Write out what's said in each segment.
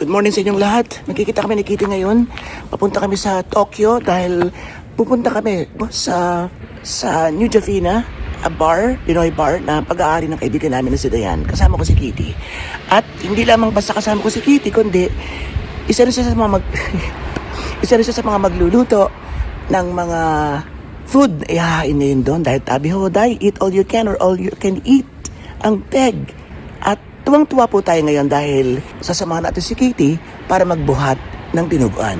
Good morning sa inyong lahat. Nakikita kami ni Kitty ngayon. Papunta kami sa Tokyo dahil pupunta kami sa New Jafina, a bar, Pinoy bar na pag-aari ng kaibigan namin na si Dayan. Kasama ko si Kitty. At hindi lamang basta kasama ko si Kitty, kundi isa rin siya sa mga magluluto ng mga food. Ihahain niya yun doon dahil tabi ho, eat all you can or all you can eat ang peg. At tuwang-tuwa po tayo ngayon dahil sasamahan natin si Kitty para magbuhat ng dinuguan.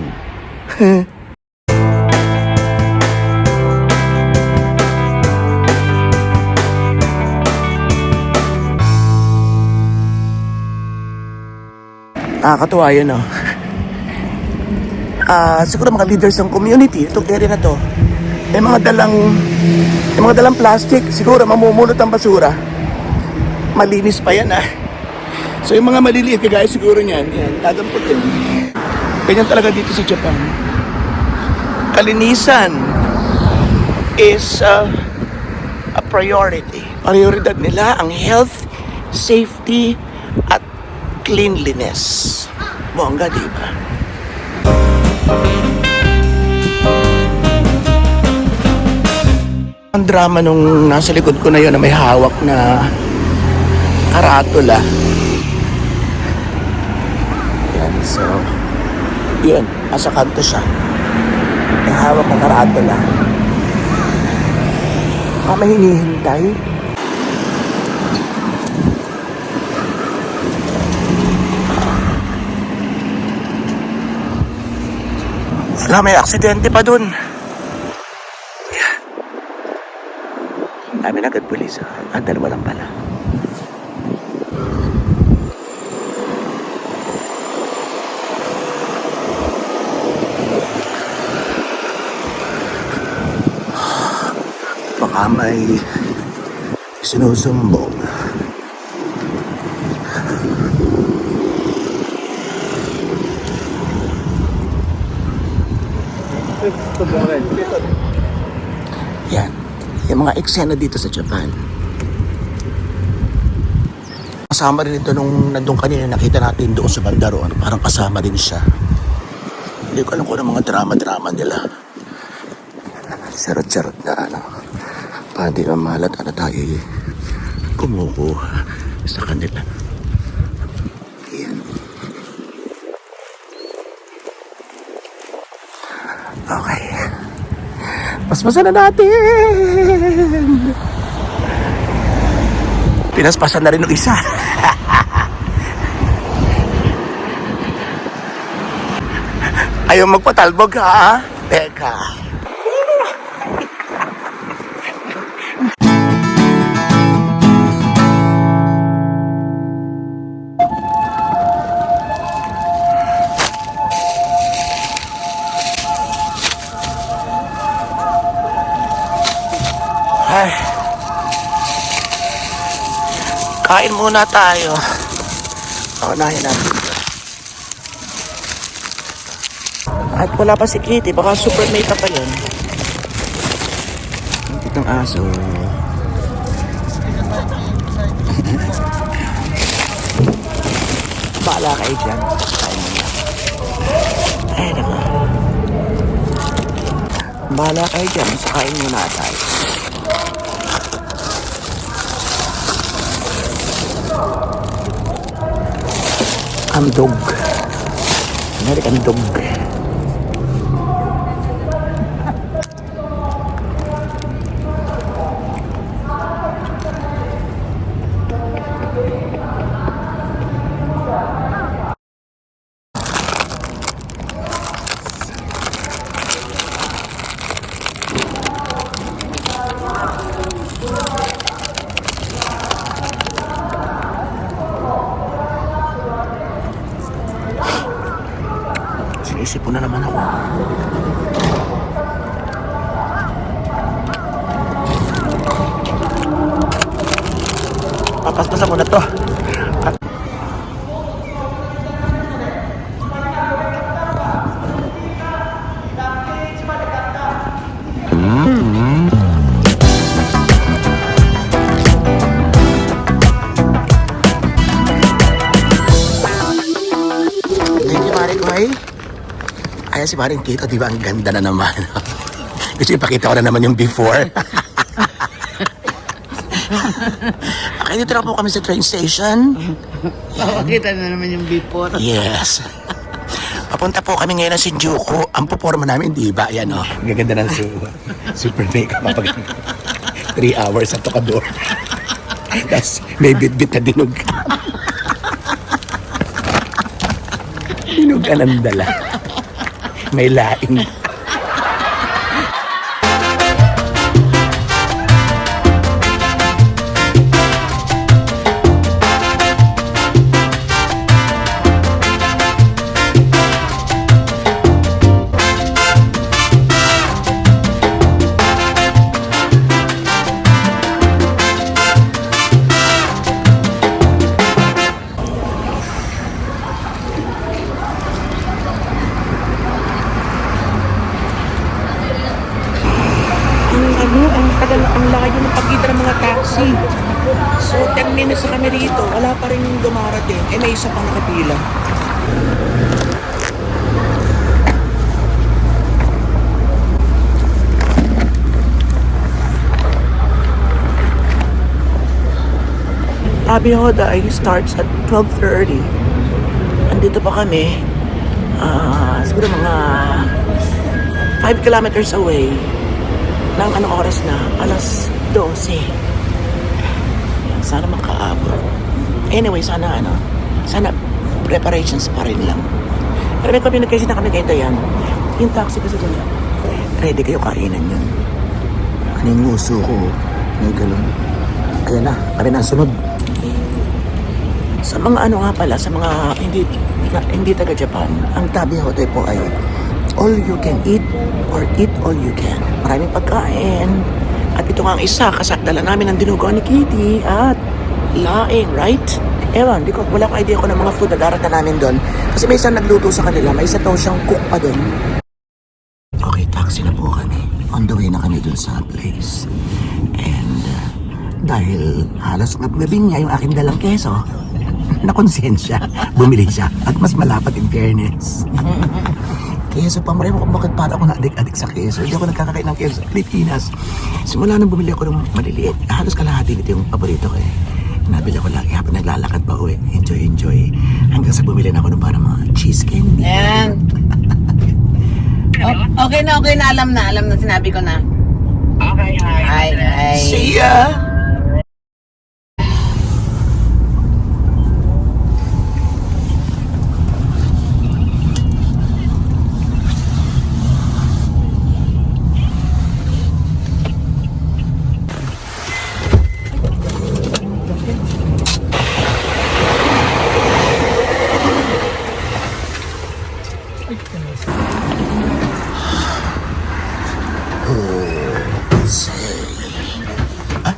Nakakatuwa yun, no? Siguro mga leaders ng community, itong area na to, may mga dalang plastic, siguro mamumulot ang basura. Malinis pa yan, So yung mga maliliit, kagaya siguro niyan, yan, tadampot yun. Ganyan talaga dito sa Japan. Kalinisan is a priority. Prioridad nila ang health, safety, at cleanliness. Bongga, di ba? Ang drama nung nasa likod ko na yun na may hawak na karatula. Yan, so yun, nasa kanto siya. May hawak na karatula. May hinihintay. Wala, may aksidente pa dun. Yan. Dami na agad pulis. Dalawa lang pala. Baka may sinusumbong. Yan, yung mga eksena dito sa Japan. Kasama rin ito nung nandun kanina, nakita natin doon sa bandaro, parang kasama rin siya. Hindi ko alam kung ano mga drama-drama nila. Charot-charot na para di mamalat tayo kumukuha sa kanila. Yan. Okay. Paspasan na natin. Pinaspasan na rin ng isa. Ayaw magpatalbog, ha? Teka. Ay. Kain muna tayo. Unahin natin. At wala pa si Kitty, baka super makeup pa yun. Itong aso. Bahala kayo dyan. Kain muna. Ay, naku. Bahala kayo dyan. Kain muna tayo. Andog. American dog. Sinisip na naman ako. Papaspasan ko na to. Okay? Ayan si Maring Tito, di ba? Ang ganda na naman. Gusto ipakita ko na naman yung before. Okay, dito na po kami sa train station. Kita na naman yung before. Yes. Papunta po kami ngayon ng Shinjuku. Ang puporma namin, di ba? Ayan, oh. Ang gaganda ng super makeup. 3 hours sa tokador. Tapos may bit-bit na dinog. Dinog ka ng dala. May laing. Ang layo ng pagitan ng mga taxi. So, 10 minutes na kami rito. Wala pa rin yung dumarating. May isa pang nakapila. Tabi Hoday starts at 12:30. Andito pa kami. Siguro mga 5 kilometers away. Nang anong oras na? Alas 12. Sana makaabot. Anyway, sana preparations pa rin lang. Pero may communication na kami kayo yan. Yung taxi kasi dyan. Ready kayo kainan yun. Ano yung nguso ko? May galon. Ayan na, kami na sunod. Sa mga ano nga pala, sa mga hindi taga Japan, ang Tabi Hotel po ay all you can eat or eat all you can. Maraming pagkain. At ito nga ang isa, kasakdala namin ng dinugo ni Kitty at laing, right? Ewan, wala akong idea ko ng mga food na darata namin doon. Kasi may isang nagluto sa kanila, may isa daw siyang cook pa doon. Okay, taxi na po kami. On the way na kami doon sa place. And dahil halos gabi niya yung aking dalang keso, nakonsensya, bumili siya. At mas malapat in fairness. Keso pa, marami kung bakit para ako na-addict sa keso. Hindi ako nagkakakain ng keso sa Pilipinas. Simula nang bumili ako ng maliliit, halos kalahati nito yung paborito ko eh. Nabili ko lagi habang naglalakad pa uwi. Enjoy. Hanggang sa bumili na ako ng parang mga cheese candy. Ayan. Okay na. Alam na. Sinabi ko na. Okay, hi. Hi. See ya!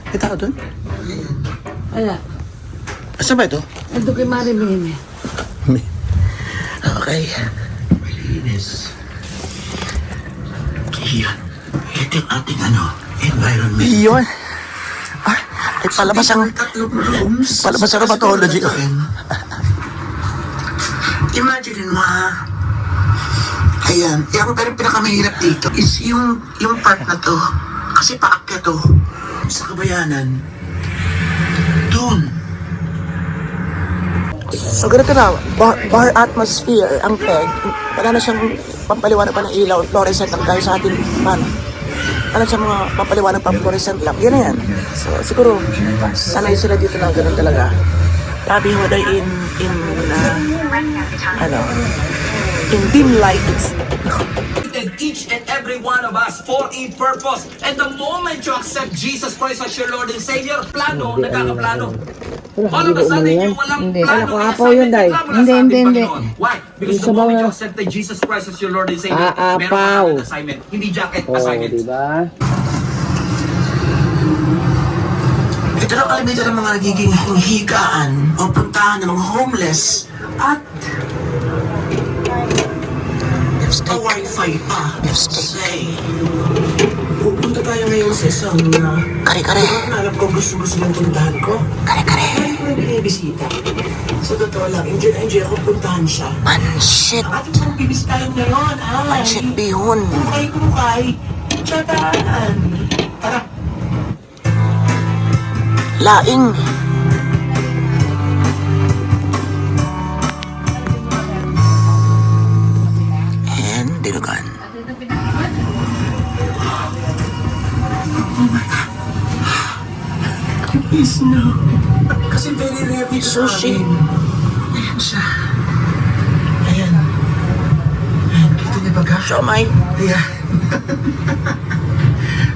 May tao doon? Wala. Asa ba ito? Ito kay Marimene. Okay. Malinis. Yan. Ito yung ating environment. Yun. Ay, palabas ang rheumatology. Imagine mo ha. Ayan. Yung pero pinakamahirap dito is yung part na to. Kasi paakyat to. Sa kabayanan. Doon. So ganito na, bar atmosphere ang peg. Wala na siyang pampaliwanag pa ng ilaw, fluorescent lang tayo sa ating ano siya mga pampaliwanag pa fluorescent lamp. Yan na yan. So siguro, sanay sila dito na ganun talaga. Tabi Hoday in dim light. Each and every one of us for a purpose. And the moment you accept Jesus Christ as your Lord and Savior, plano, nagkakaplano. All of a sudden, yung walang Hindi. plano. Wala ko, apaw yun, Day. Hindi. Why? Because the moment you accepted Jesus Christ as your Lord and Savior, meron ka ng assignment. Hindi jacket, assignment. Diba? Ito na kalimitan ng mga nagiging higaan o puntahan ng mga homeless at pa-wifi pa. Say, pupunta tayo ngayon sa isang kare-kare. Alam ko gusto ng puntahan ko. Kare-kare. pang binibisita. Sa totoo lang, enjoy na enjoy ako puntahan siya. Pansit. Ang ating pong bibisitahin ngayon ay... Pansit bihon. Kukay-kukay, tsataan. Tara. Laing. And dinugan. Please, no. Kasi very rare dito sa Sushi. amin. Ayan siya. Ayan. Ayan, kita niyo ba ka? Siomay. Ayan.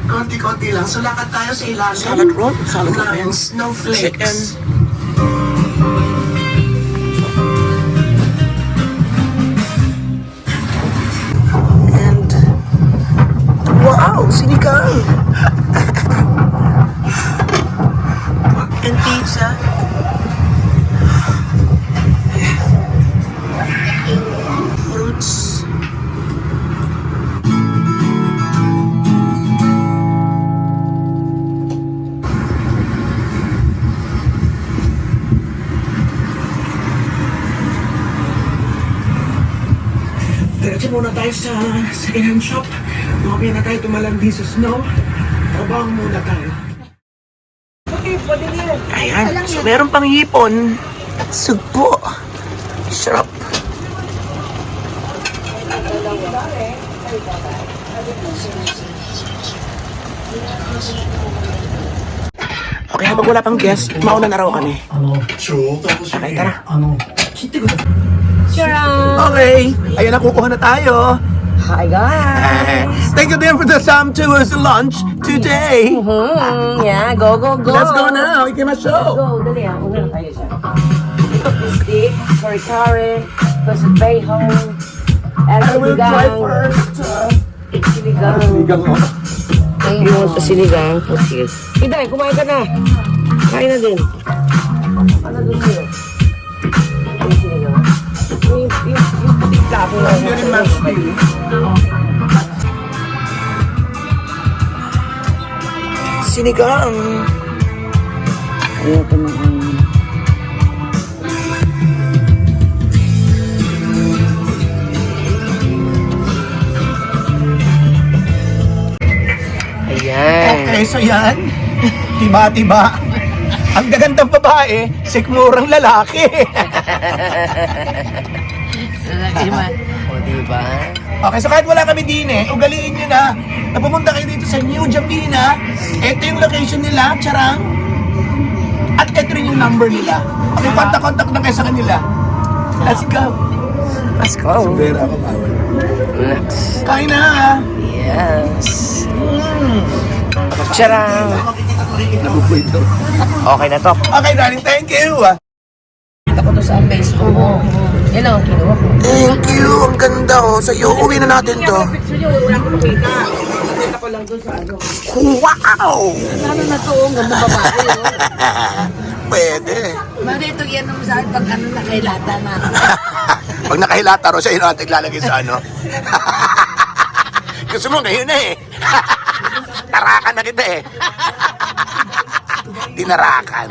Konti-konti lang. So, lakad tayo sa ilalim. Salad roll. Salad roll. Ng snowflakes. Chicken. And wow, sinigang. And pizza. Fruits. Diretso muna tayo sa second-hand shop. Mamaya na tayo tumalandi sa snow. Trabaho muna tayo. Ayan. So, meron pang hipon. Sugpo. Sarap. Okay, habang wala pang guest, mauna na raw kami. Okay, tara. Charan! Okay, ayan na, kukuha na tayo. Hi guys! Thank you then for the Sam Tours lunch today. Yeah, go, go, go! Let's go now, ikimasyo. Go, dali ah. Una na tayo siya. Steak, kare-kare, tapos bayhong, I will try siligang, first. siligang. You want the siligang? Okay. Iday, kumain ka na. Kain na din. Ano doon sa'yo? Yung siligang. Yung puting plato na. Very much you. Sinigang. Ayoko na. Ayan. Okay, so yan. Tiba-tiba. Ang gagandang babae, sikmurang lalaki. O, diba? Okay, so kahit wala kami din ugaliin nyo na na pumunta kayo dito sa New Japina. Ito yung location nila, charang. At ito rin yung number nila. Okay, kontak-kontak na kayo sa kanila. Let's go. Let's go. Vera ako ba? Let's. Kain na. Yes. Charang. Nabubuito. Okay na to. Okay, darling, thank you. Kita ko to sa Facebook mo. Yan o, kinuha ko. Thank you. Ang ganda oh. So, iuwi na natin to. Picture niyo, wala ko nakita. Nakita ko lang doon sa ano. Wow! Ano na to, ang ganda babae. Pwede. Mali ito yan naman sa akin pag ano nakailata na. Pag nakahilata ro, siya yun natin lalagay sa ano. Gusto mo ngayon na eh. Tarakan na kita eh. Dinarakan.